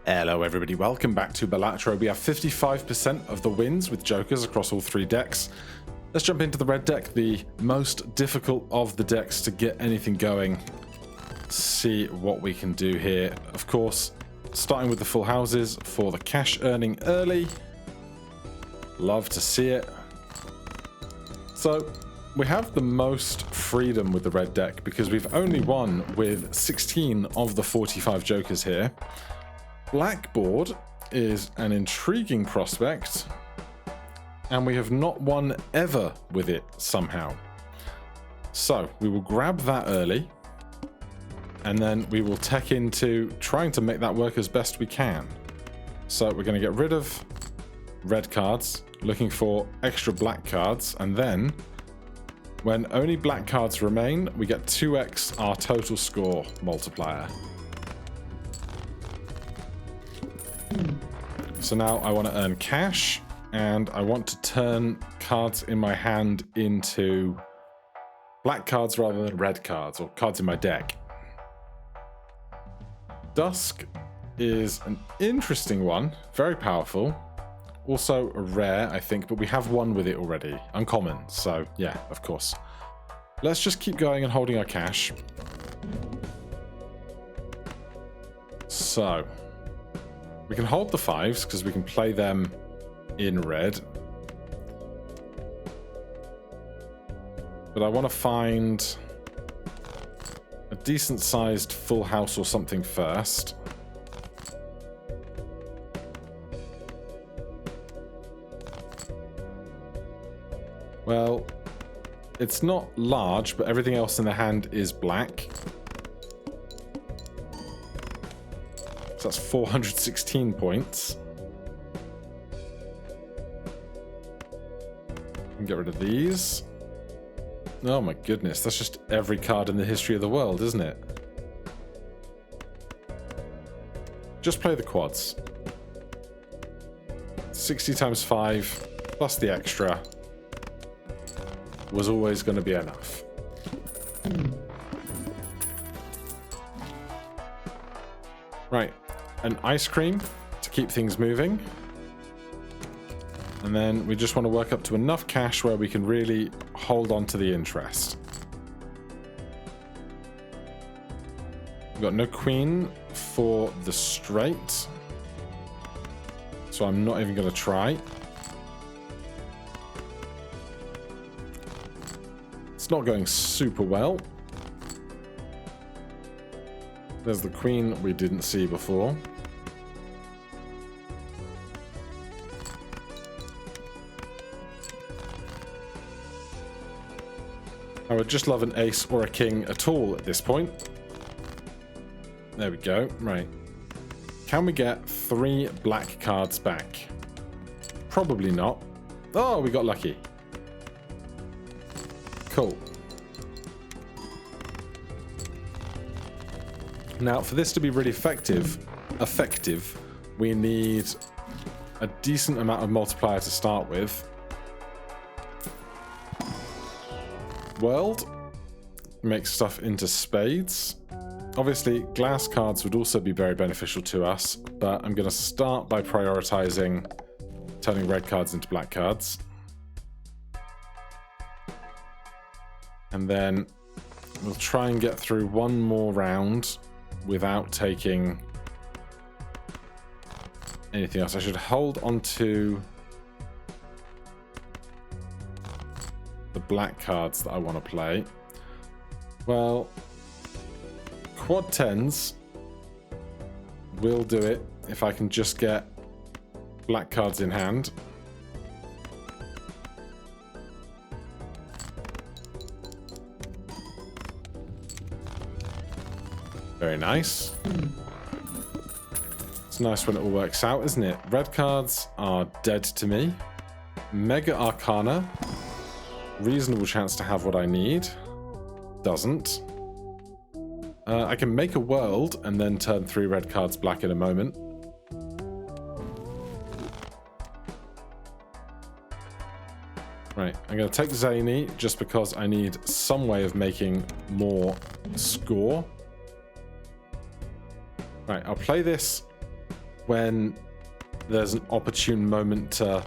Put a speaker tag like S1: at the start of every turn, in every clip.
S1: Hello everybody, welcome back to Balatro. We have 55% of the wins with jokers across all three decks. Let's jump into the red deck, the most difficult of the decks to get anything going. See what we can do here. Of course, starting with the full houses for the cash earning early. Love to see it. So we have the most freedom with the red deck because we've only won with 16 of the 45 jokers here. Blackboard is an intriguing prospect, and we have not won ever with it somehow. So we will grab that early, and then we will tech into trying to make that work as best we can. So we're going to get rid of red cards, looking for extra black cards, and then when only black cards remain, we get 2x our total score multiplier. So now I want to earn cash, and I want to turn cards in my hand into black cards rather than red cards, or cards in my deck. Dusk is an interesting one, very powerful. Also a rare, I think, but we have one with it already. Uncommon, so yeah, of course. Let's just keep going and holding our cash. So we can hold the 5s because we can play them in red. But I want to find a decent sized full house or something first. Well, it's not large, but everything else in the hand is black. So that's 416 points. And get rid of these. Oh my goodness, that's just every card in the history of the world, isn't it? Just play the quads. 60 times 5 plus the extra was always going to be enough. Right, an ice cream to keep things moving. And then we just want to work up to enough cash where we can really hold on to the interest. We've got no queen for the straight, so I'm not even going to try. It's not going super well. There's the queen we didn't see before. I would just love an ace or a king at all at this point. There we go. Right. Can we get 3 black cards back? Probably not. Oh, we got lucky. Cool. Now, for this to be really effective, we need a decent amount of multiplier to start with. World makes stuff into spades. Obviously, glass cards would also be very beneficial to us, but I'm going to start by prioritizing turning red cards into black cards. And then we'll try and get through one more round without taking anything else. I should hold on to the black cards that I want to play. Well, quad 10s will do it if I can just get black cards in hand. Very nice. It's nice when it all works out, isn't it? Red cards are dead to me. Mega Arcana. Reasonable chance to have what I need. Doesn't. I can make a world and then turn 3 red cards black in a moment. Right, I'm going to take Zany just because I need some way of making more score. Right, I'll play this when there's an opportune moment to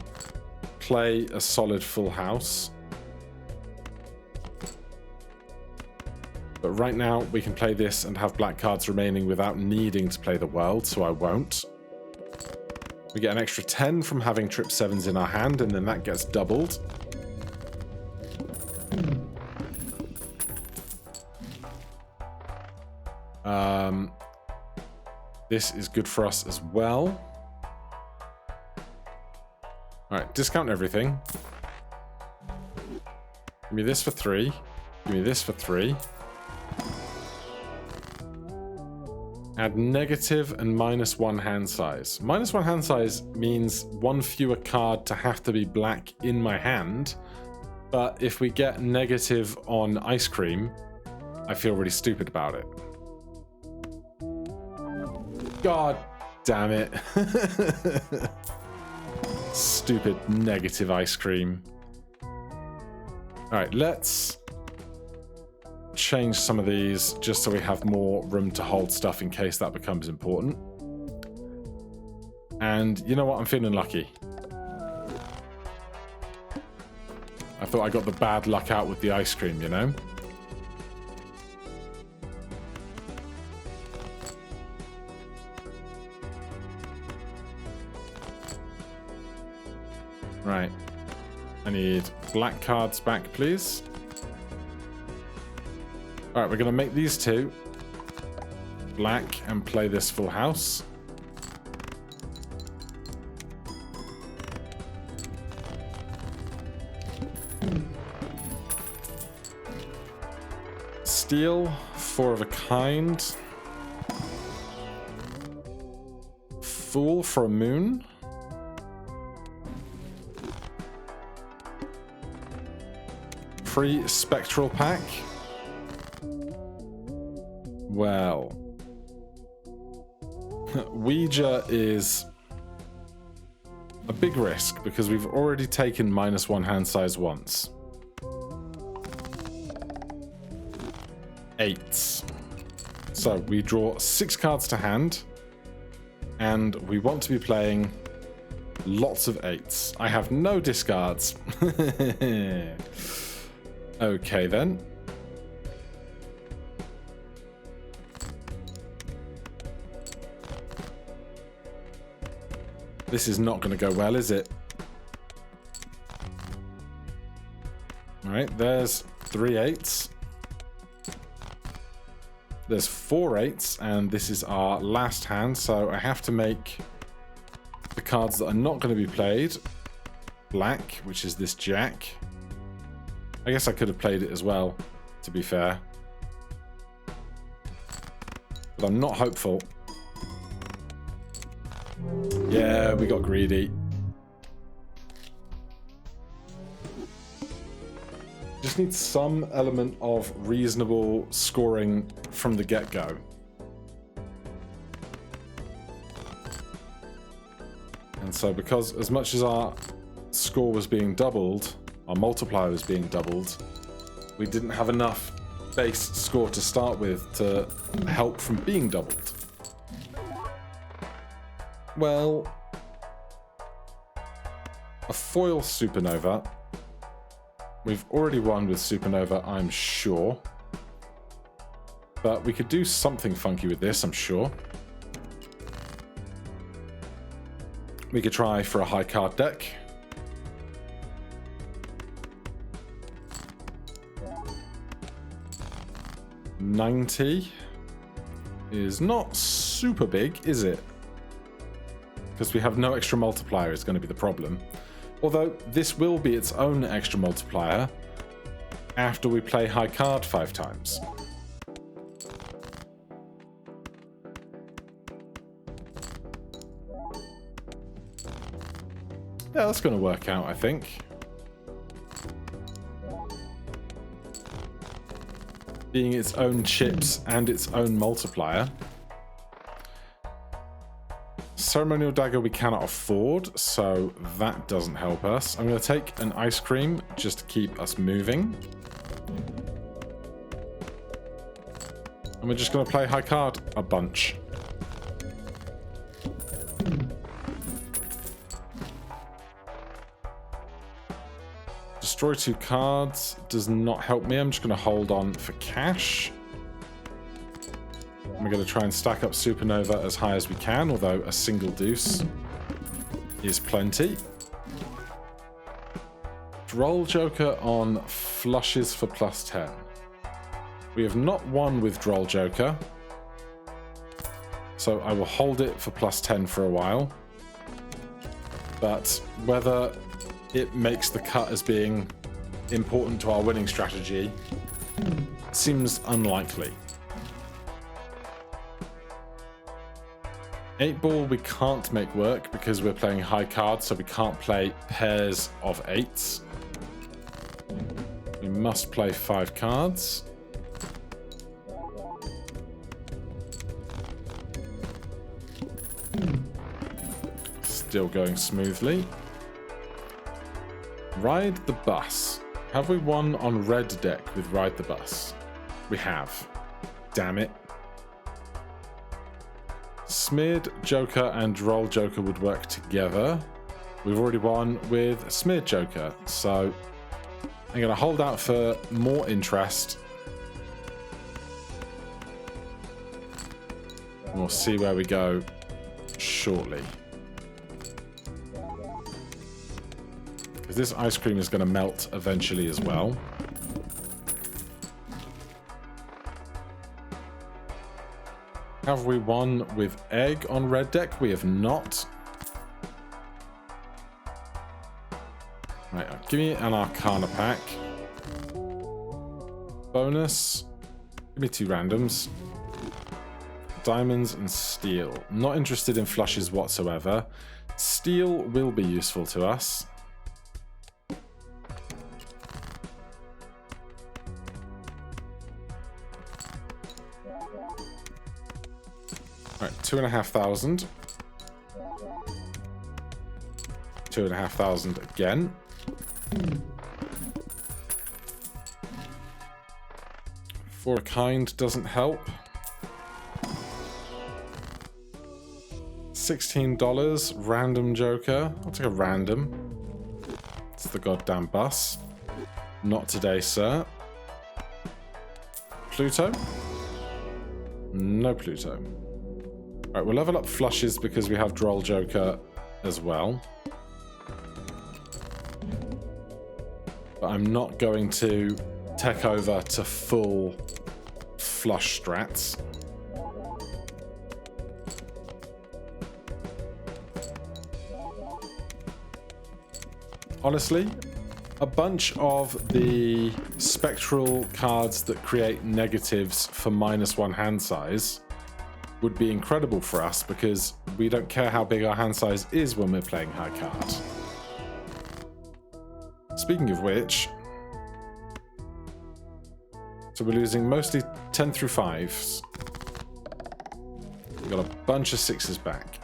S1: play a solid full house. But right now, we can play this and have black cards remaining without needing to play the world, so I won't. We get an extra 10 from having trip 7s in our hand, and then that gets doubled. This is good for us as well. Alright, discount everything. Give me this for 3. Give me this for 3. Add negative and -1 hand size. -1 hand size means 1 fewer card to have to be black in my hand. But if we get negative on ice cream, I feel really stupid about it. God damn it. Stupid negative ice cream. Alright, let's change some of these just so we have more room to hold stuff in case that becomes important. And you know what? I'm feeling lucky. I thought I got the bad luck out with the ice cream, you know? Right. I need black cards back, please. Alright, we're going to make these 2 black and play this full house. Steel, 4 of a kind. Fool for a moon. Free spectral pack. Well, Ouija is a big risk because we've already taken -1 hand size once. 8s. So we draw 6 cards to hand, and we want to be playing lots of 8s. I have no discards. Okay then. This is not going to go well, is it? Alright, there's 3 8s. There's 4 8s, and this is our last hand, so I have to make the cards that are not going to be played black, which is this jack. I guess I could have played it as well, to be fair. But I'm not hopeful. Yeah, we got greedy. Just need some element of reasonable scoring from the get-go. And so because as much as our score was being doubled, our multiplier was being doubled, we didn't have enough base score to start with to help from being doubled. Well, a foil supernova. We've already won with supernova, I'm sure. But we could do something funky with this, I'm sure. We could try for a high card deck. $90 is not super big, is it? Because we have no extra multiplier is going to be the problem. Although this will be its own extra multiplier after we play high card 5 times. Yeah, that's going to work out, I think. Being its own chips and its own multiplier. Ceremonial dagger we cannot afford, so that doesn't help us. I'm going to take an ice cream just to keep us moving. And we're just going to play high card a bunch. Destroy 2 cards does not help me. I'm just going to hold on for cash. I'm going to try and stack up Supernova as high as we can, although a single deuce is plenty. Droll Joker on flushes for +10. We have not won with Droll Joker, so I will hold it for +10 for a while. But whether it makes the cut as being important to our winning strategy seems unlikely. 8-ball we can't make work because we're playing high cards, so we can't play pairs of 8s. We must play 5 cards. Still going smoothly. Ride the Bus. Have we won on red deck with Ride the Bus? We have. Damn it. Smeared Joker and Droll Joker would work together. We've already won with Smeared Joker, so I'm going to hold out for more interest. And we'll see where we go shortly. Because this ice cream is going to melt eventually as well. Have we won with egg on red deck? We have not. Right, give me an Arcana pack. Bonus. Give me 2 randoms. Diamonds and steel. Not interested in flushes whatsoever. Steel will be useful to us. Right, 2,500. 2,500 again. For a kind doesn't help. $16. Random Joker. I'll take a random. It's the goddamn bus. Not today, sir. Pluto? No Pluto. Right, we'll level up flushes because we have Droll Joker as well. But I'm not going to tech over to full flush strats. Honestly, a bunch of the spectral cards that create negatives for -1 hand size would be incredible for us because we don't care how big our hand size is when we're playing high card. Speaking of which, so we're losing mostly 10 through 5s. We've got a bunch of 6s back.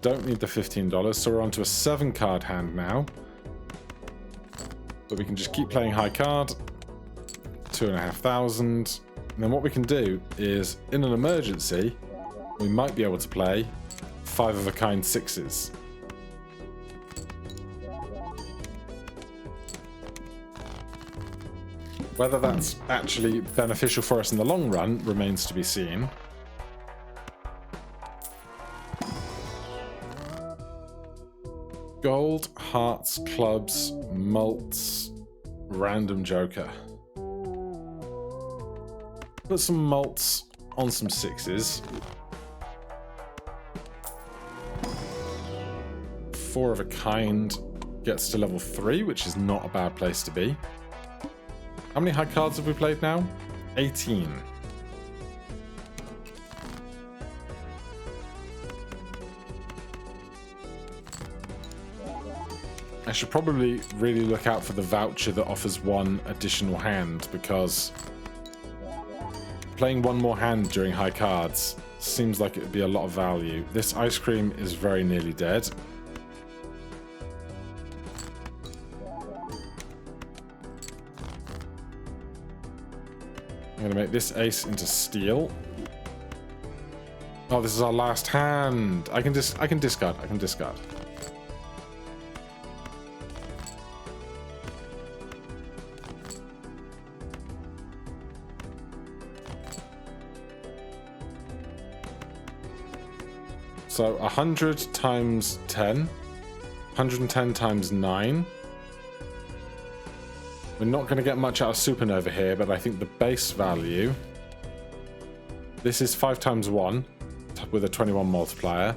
S1: Don't need the $15, so we're on to a 7-card hand now. But we can just keep playing high card. 2,500. And then what we can do is, in an emergency, we might be able to play 5-of-a-kind 6s. Whether that's actually beneficial for us in the long run remains to be seen. Gold, hearts, clubs, mults, random Joker. Put some mults on some 6s. 4-of-a-kind gets to level 3, which is not a bad place to be. How many high cards have we played now? 18. I should probably really look out for the voucher that offers 1 additional hand, because playing 1 more hand during high cards seems like it would be a lot of value. This ice cream is very nearly dead. I'm going to make this ace into steel. Oh, this is our last hand. I can discard. I can discard. So 100 times 10, 110 times 9. We're not going to get much out of Supernova here, but I think the base value... This is 5 times 1 with a 21 multiplier.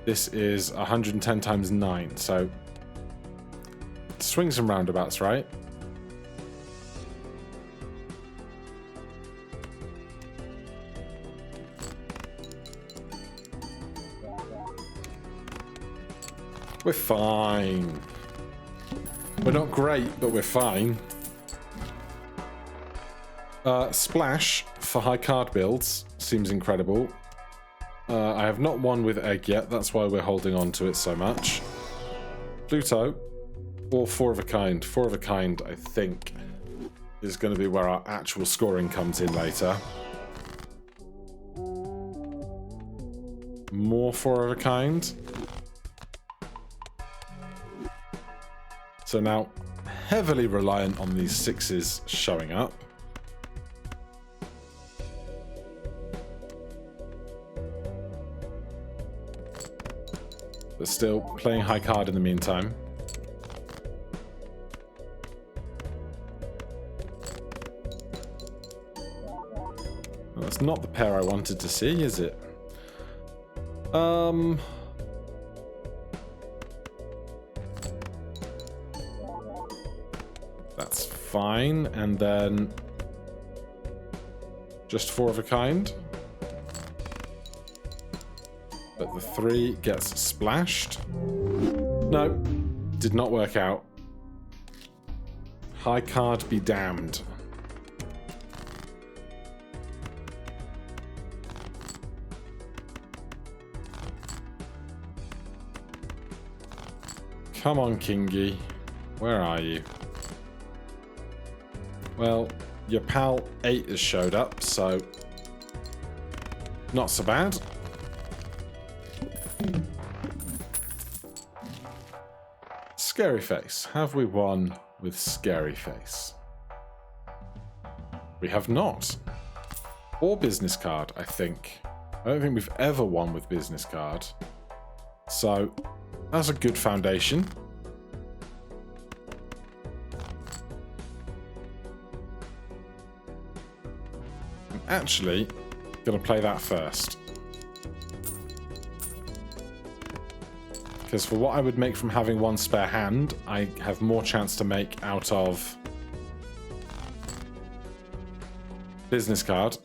S1: This is 110 times 9, so... Swings and roundabouts, right? We're fine. We're not great, but we're fine. Splash for high card builds seems incredible. I have not won with Egg yet, that's why we're holding on to it so much. Pluto, or 4 of a kind. 4 of a kind, I think, is going to be where our actual scoring comes in later. More 4 of a kind. So now, heavily reliant on these 6s showing up. But still playing high card in the meantime. Well, that's not the pair I wanted to see, is it? That's fine, and then just 4 of a kind. But the 3 gets splashed. No, did not work out. High card be damned. Come on, Kingy. Where are you? Well, your pal 8 has showed up, so not so bad. Scary Face. Have we won with Scary Face? We have not. Or Business Card, I think. I don't think we've ever won with Business Card. So, that's a good foundation. I'm actually going to play that first. Because for what I would make from having 1 spare hand, I have more chance to make out of Business Card.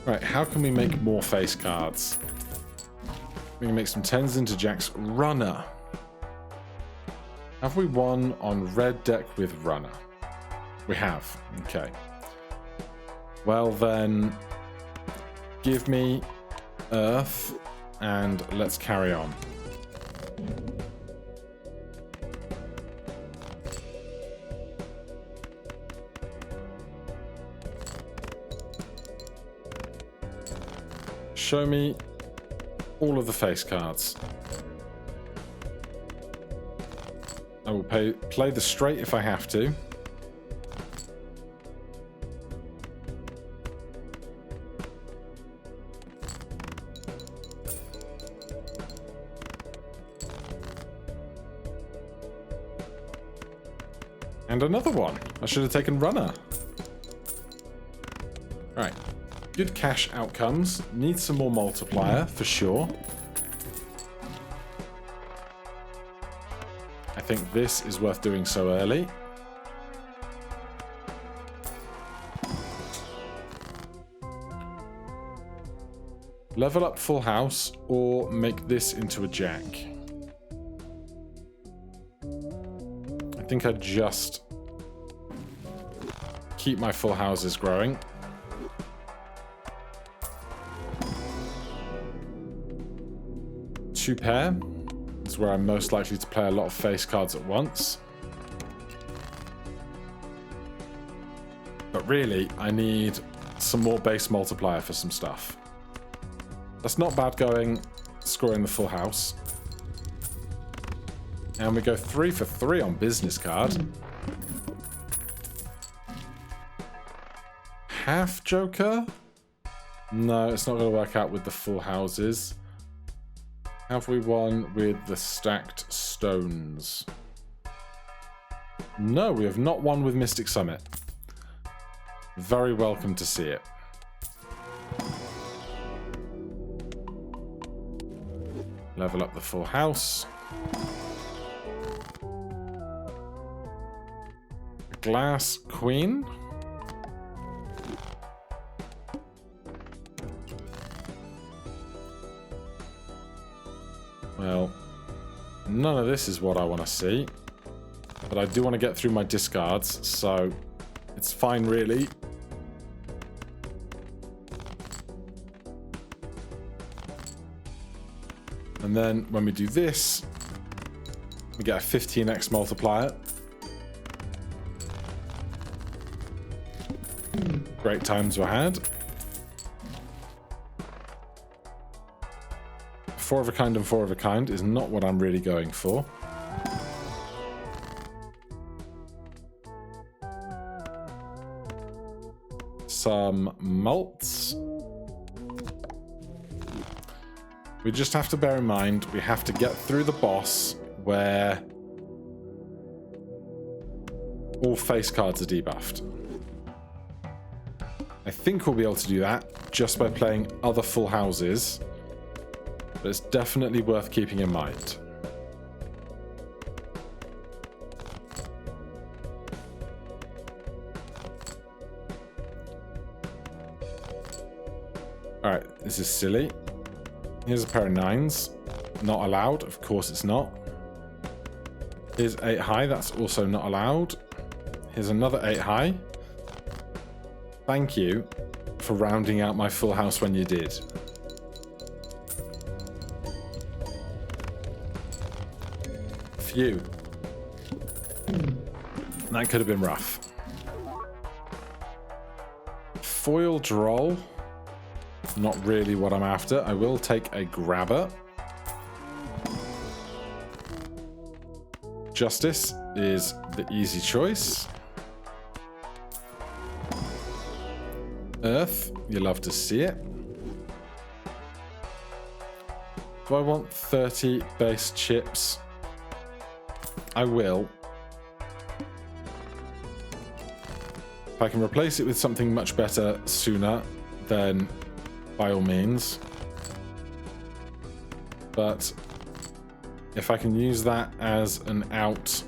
S1: Right, how can we make more face cards? We can make some 10s into jacks. Runner. Have we won on red deck with runner? We have. Okay. Well then, give me Earth and let's carry on. Show me all of the face cards. I will play the straight if I have to. And another one. I should have taken runner. Right. Good cash outcomes. Need some more multiplier for sure. I think this is worth doing so early. Level up full house or make this into a jack. I think I'd just keep my full houses growing. 2 pair is where I'm most likely to play a lot of face cards at once. But really, I need some more base multiplier for some stuff. That's not bad going, scoring the full house. And we go 3 for 3 on business card. Half joker? No, it's not going to work out with the full houses. Have we won with the stacked stones? No, we have not won with Mystic Summit. Very welcome to see it. Level up the full house. Glass Queen. Well, none of this is what I want to see. But I do want to get through my discards, so it's fine, really. And then when we do this, we get a 15x multiplier. Great times were had. 4 of a kind and 4 of a kind is not what I'm really going for. Some malts. We just have to bear in mind we have to get through the boss where all face cards are debuffed. I think we'll be able to do that just by playing other full houses, but it's definitely worth keeping in mind. Alright, this is silly. Here's a pair of 9s. Not allowed. Of course it's not. Here's 8 high. That's also not allowed. Here's another 8 high. Thank you for rounding out my full house when you did. Phew. That could have been rough. Foil droll. Not really what I'm after. I will take a grabber. Justice is the easy choice. Earth, you love to see it. Do I want 30 base chips? I will. If I can replace it with something much better sooner, then by all means. But if I can use that as an out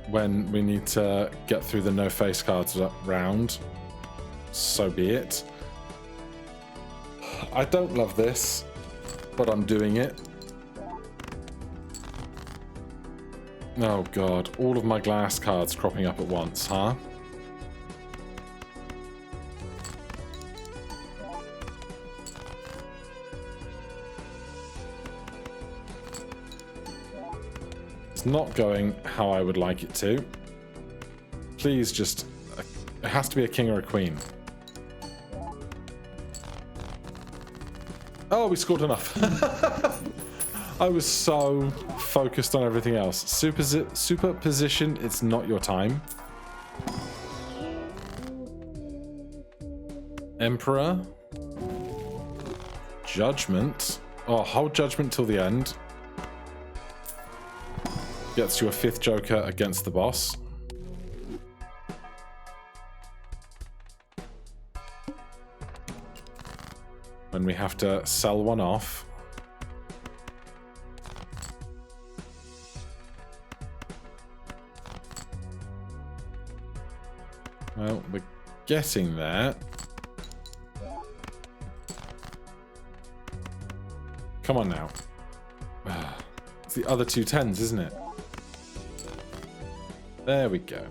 S1: when we need to get through the no face cards round, so be it. I don't love this, but I'm doing it. Oh god, all of my glass cards cropping up at once, huh? Not going how I would like it to. Please just... It has to be a king or a queen. Oh, we scored enough. I was so focused on everything else. Superposition, it's not your time. Emperor. Judgment. Oh, hold judgment till the end. Gets you a 5th joker against the boss. When we have to sell one off. Well, we're getting there. Come on now. It's the other 2 10s, isn't it? There we go.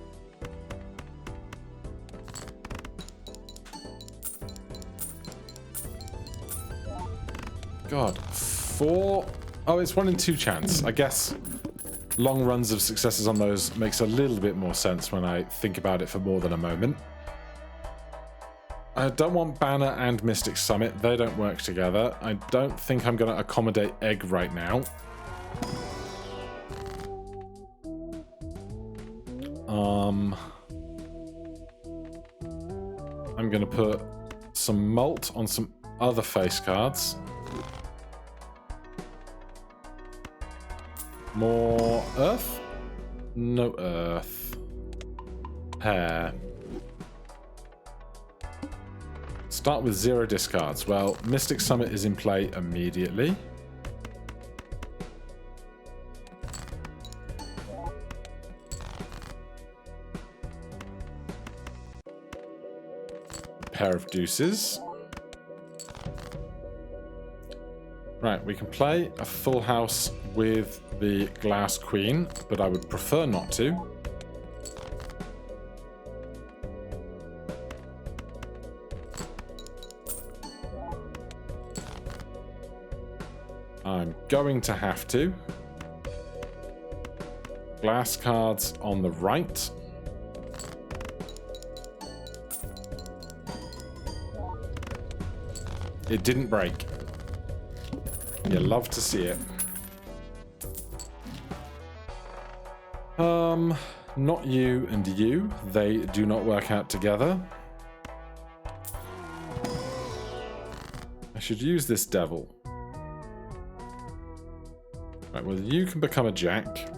S1: God. 4. Oh, it's 1 in 2 chance. I guess long runs of successes on those makes a little bit more sense when I think about it for more than a moment. I don't want Banner and Mystic Summit. They don't work together. I don't think I'm going to accommodate Egg right now. I'm going to put some Malt on some other face cards. More Earth? No Earth. Hair. Start with 0 discards. Well, Mystic Summit is in play immediately. Pair of deuces. Right, we can play a full house with the Glass Queen, but I would prefer not to. I'm going to have to. Glass cards on the right. It didn't break. You love to see it. Not you and you. They do not work out together. I should use this devil. Right, well, you can become a jack.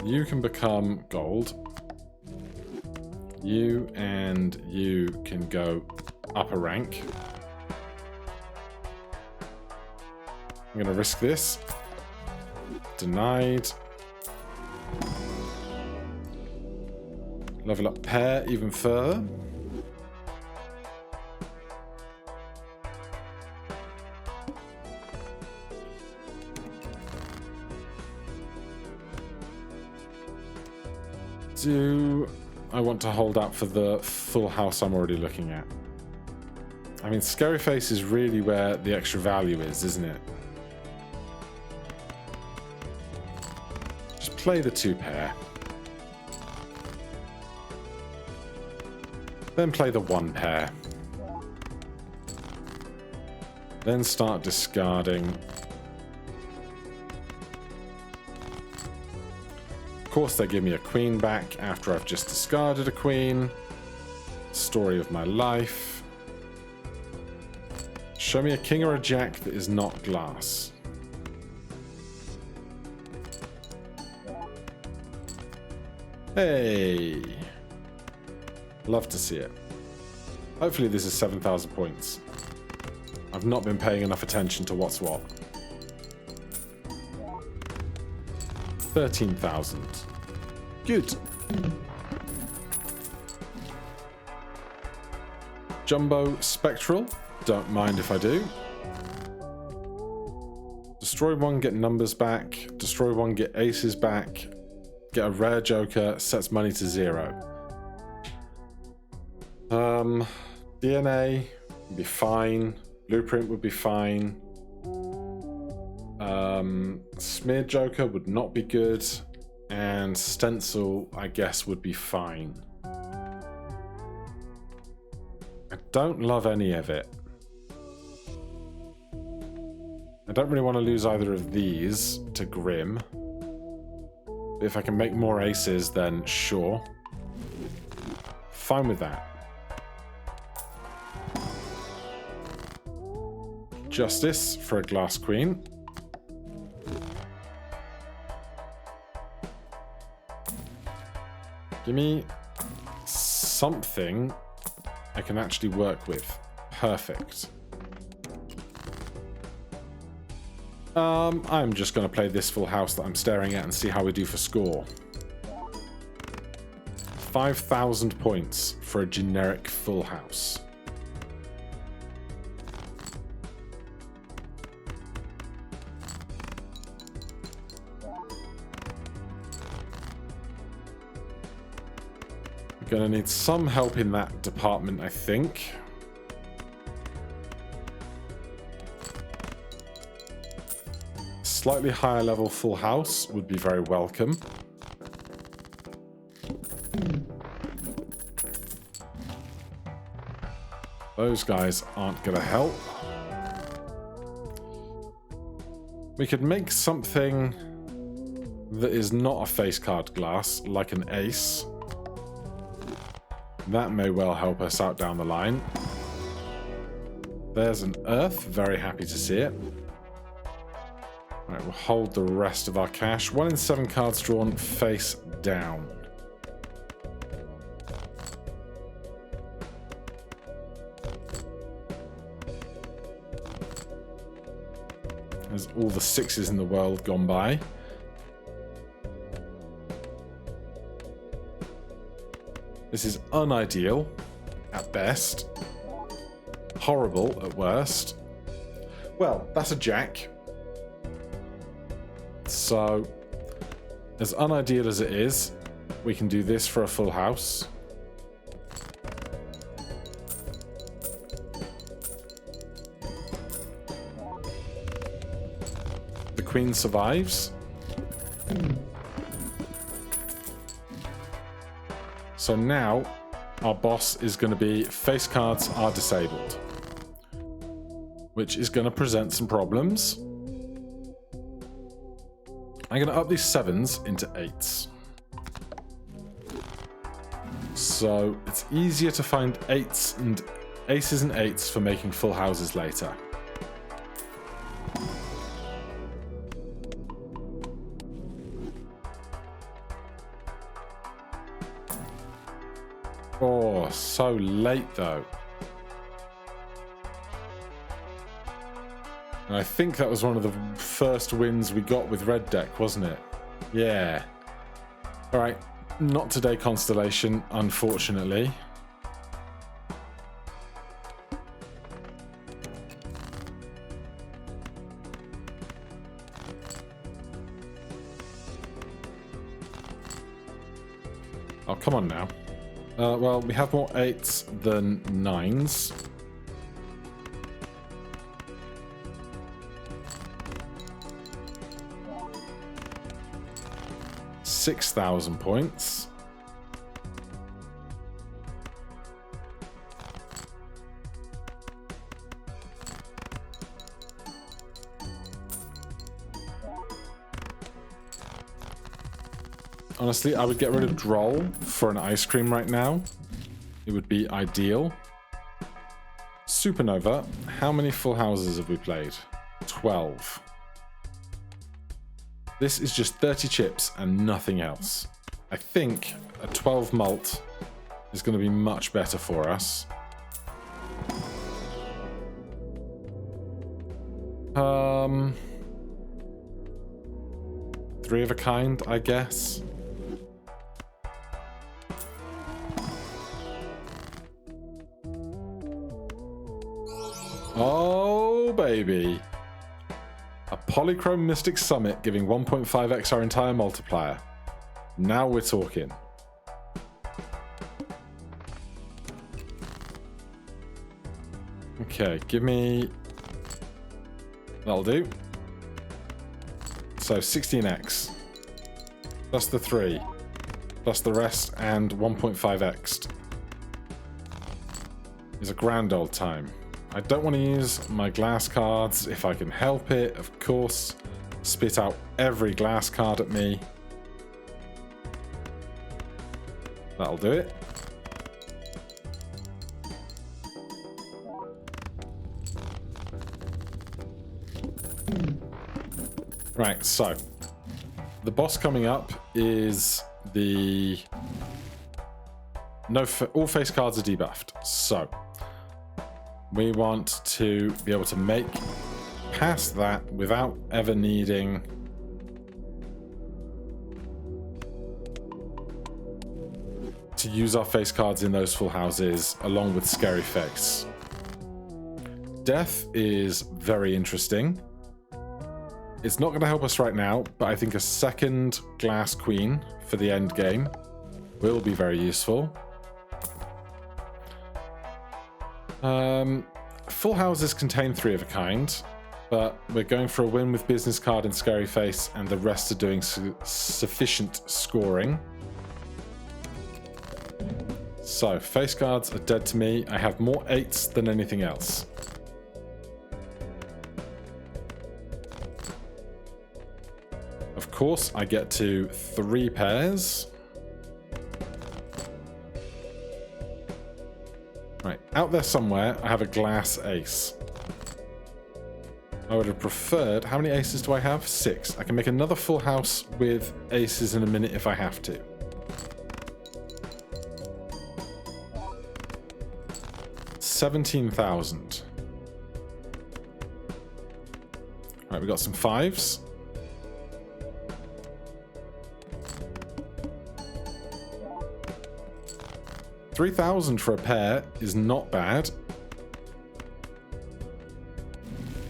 S1: You can become gold. You and you can go up a rank. I'm going to risk this. Denied. Level up pair even further. Do I want to hold out for the full house I'm already looking at? I mean, Scary Face is really where the extra value is, isn't it? Just play the 2 pair. Then play the 1 pair. Then start discarding. Of course, they give me a queen back after I've just discarded a queen. Story of my life. Show me a king or a jack that is not glass. Hey! Love to see it. Hopefully this is 7,000 points. I've not been paying enough attention to what's what. 13,000. Good. Jumbo Spectral. Don't mind if I do. Destroy 1, get numbers back. Destroy 1, get aces back. Get a rare joker, sets money to 0. DNA would be fine. Blueprint would be fine. Smear Joker would not be good. And Stencil, I guess, would be fine. I don't love any of it. I don't really want to lose either of these to Grim. But if I can make more aces, then sure. Fine with that. Justice for a Glass Queen. Give me something I can actually work with. Perfect. I'm just going to play this full house that I'm staring at and see how we do for score. 5,000 points for a generic full house. Gonna need some help in that department, I think. slightly higher level full house would be very welcome. Those guys aren't going to help. We could make something that is not a face card glass, like an ace. That may well help us out down the line. There's an earth, very happy to see it. Right, we'll hold the rest of our cash. 1 in 7 cards drawn face down. There's all the 6s in the world gone by. This is unideal at best. Horrible at worst. Well, that's a jack. So, as unideal as it is, we can do this for a full house. The queen survives. So now, our boss is going to be face cards are disabled, which is going to present some problems. I'm going to up these 7s into 8s. So it's easier to find 8s and aces and 8s for making full houses later. Oh, so late though. And I think that was one of the first wins we got with red deck, wasn't it? Yeah. Alright, not today, Constellation, unfortunately. Oh, come on now. Well, we have more 8s than 9s. $6,000 points. Honestly, I would get rid of Droll for an ice cream right now. It would be ideal. Supernova, how many full houses have we played? 12. This is just 30 chips and nothing else. I think a 12 mult is going to be much better for us. Three of a kind, I guess. Oh, baby. A Polychrome Mystic Summit giving 1.5x our entire multiplier. Now we're talking. Okay, give me... That'll do. So 16x. Plus the 3. Plus the rest and 1.5x. Is a grand old time. I don't want to use my glass cards if I can help it, of course. Spit out every glass card at me. That'll do it. Right, so the boss coming up is the... all face cards are debuffed, so we want to be able to make past that without ever needing to use our face cards in those full houses along with Scary Face. Death is very interesting. It's not going to help us right now, but I think a second Glass Queen for the end game will be very useful. Full houses contain 3 of a kind. But we're going for a win with Business Card and Scary Face, and the rest are doing sufficient scoring. So, face cards are dead to me. I have more 8s than anything else. Of course, I get to 3 pairs. Right, out there somewhere, I have a glass ace. I would have preferred... How many aces do I have? 6. I can make another full house with aces in a minute if I have to. $17,000. Right, we got some 5s. $3,000 for a pair is not bad.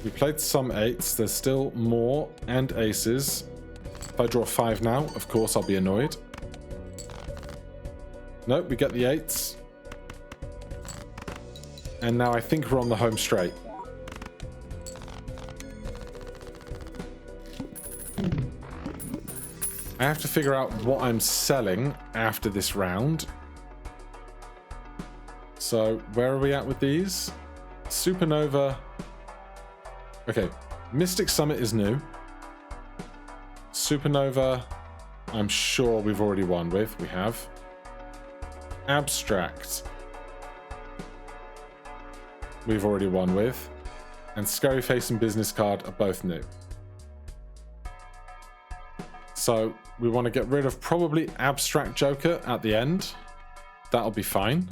S1: We played some 8s. There's still more and aces. If I draw 5 now, of course I'll be annoyed. Nope, we get the 8s. And now I think we're on the home straight. I have to figure out what I'm selling after this round. So, where are we at with these? Supernova. Okay, Mystic Summit is new. Supernova, I'm sure we've already won with. We have. Abstract, we've already won with. And Scary Face and Business Card are both new. So, we want to get rid of probably Abstract Joker at the end. That'll be fine.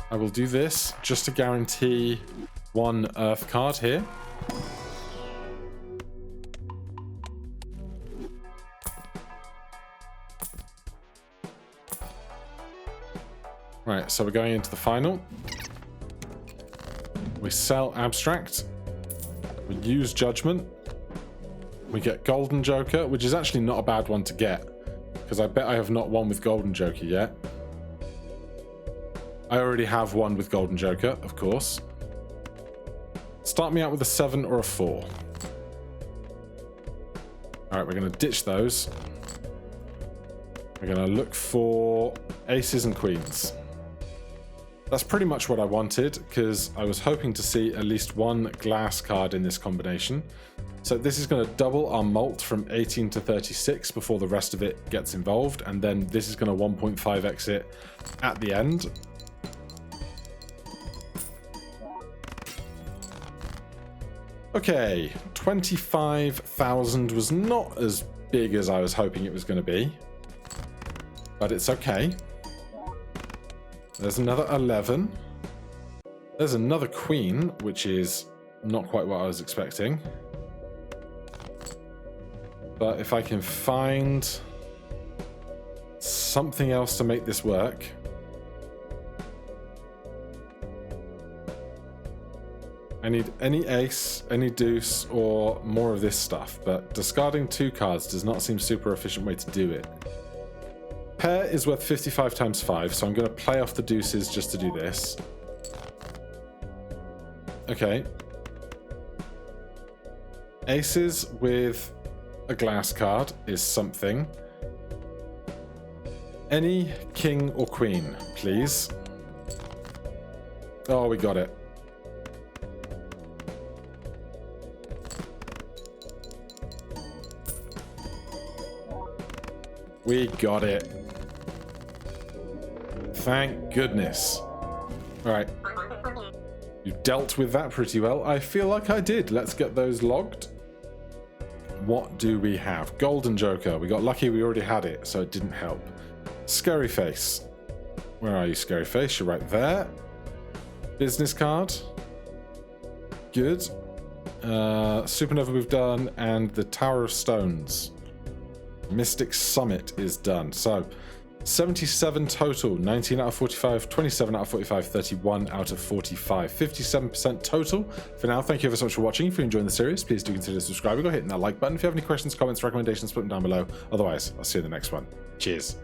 S1: I will do this just to guarantee 1 Earth card here. Right, so we're going into the final. We sell Abstract. We use Judgment. We get Golden Joker, which is actually not a bad one to get, because I bet I have not won with Golden Joker yet. I already have one with Golden Joker, of course. Start me out with a 7 or a 4. Alright, we're going to ditch those. We're going to look for aces and queens. That's pretty much what I wanted, because I was hoping to see at least 1 glass card in this combination. So this is going to double our mult from 18 to 36 before the rest of it gets involved, and then this is going to 1.5x it at the end. Okay, 25,000 was not as big as I was hoping it was going to be, but it's okay. There's another 11. There's another queen, which is not quite what I was expecting. But if I can find something else to make this work. I need any ace, any deuce, or more of this stuff, but discarding 2 cards does not seem a super efficient way to do it. Pair is worth 55 times 5, so I'm going to play off the deuces just to do this. Okay. Aces with a glass card is something. Any king or queen, please. Oh, we got it. We got it. Thank goodness. Alright. You dealt with that pretty well. I feel like I did. Let's get those logged. What do we have? Golden Joker. We got lucky we already had it, so it didn't help. Scary Face. Where are you, Scary Face? You're right there. Business card. Good. Supernova we've done, and the Tower of Stones. Mystic Summit is done. So 77 total, 19 out of 45, 27 out of 45, 31 out of 45, 57% total. For now, thank you ever so much for watching. If you're enjoying the series, please do consider subscribing or hitting that like button. If you have any questions, comments, recommendations, put them down below. Otherwise, I'll see you in the next one. Cheers.